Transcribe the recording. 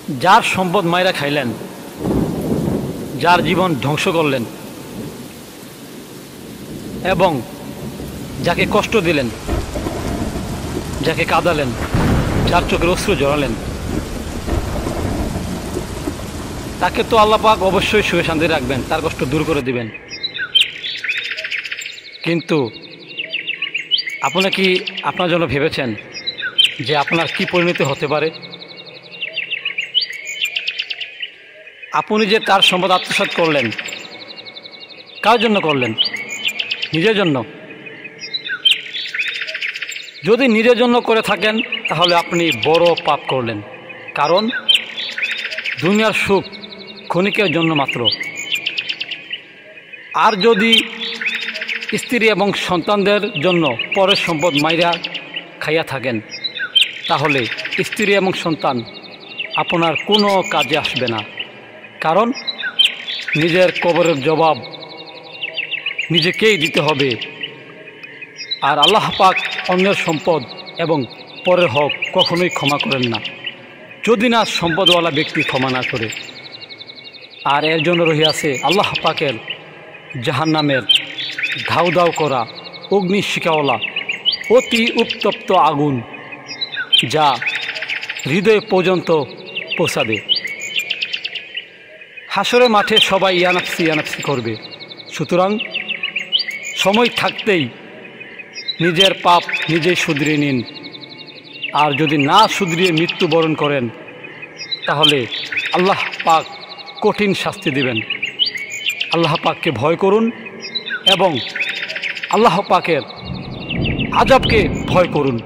যার সম্পদ মাইরা খাইলেন, যার জীবন ধ্বংস করলেন এবং যাকে কষ্ট দিলেন, যাকে কাঁদালেন, যার চোখের অশ্রু জড়ালেন, তাকে তো আল্লাহ পাক অবশ্যই সুখে শান্তি রাখবেন, তার কষ্ট দূর করে দিবেন। কিন্তু আপনি কি আপনার জন্য ভেবেছেন যে আপনার কি পরিণতি হতে পারে? আপনি যে তার সম্পদ আত্মসাৎ করলেন, কার জন্য করলেন? নিজের জন্য। যদি নিজের জন্য করে থাকেন তাহলে আপনি বড় পাপ করলেন, কারণ দুনিয়ার সুখ ক্ষণিকের জন্য মাত্র। আর যদি স্ত্রী এবং সন্তানদের জন্য পরের সম্পদ মাইরা খাইয়া থাকেন, তাহলে স্ত্রী এবং সন্তান আপনার কোনো কাজে আসবে না, কারণ নিজের কবরের জবাব নিজেকেই দিতে হবে। আর আল্লাহ পাক অন্যের সম্পদ এবং পরের হক কখনোই ক্ষমা করেন না, যদি না সম্পদওয়ালা ব্যক্তি ক্ষমা না করে। আর এর জন্য রহিয়াছে আল্লাহ পাকের জাহান্নামের ধাউ ধাউ করা অগ্নিশিখাওয়ালা অতি উত্তপ্ত আগুন, যা হৃদয় পর্যন্ত পৌঁছাবে। হাসরের মাঠে সবাই ইয়ানাফসি ইয়ানাফসি করবে। সুতরাং সময় থাকতেই নিজের পাপ নিজেই শুধরিয়ে নিন। আর যদি না শুধরিয়ে মৃত্যুবরণ করেন তাহলে আল্লাহ পাক কঠিন শাস্তি দিবেন। আল্লাহ পাককে ভয় করুন এবং আল্লাহ পাকের আযাবকে ভয় করুন।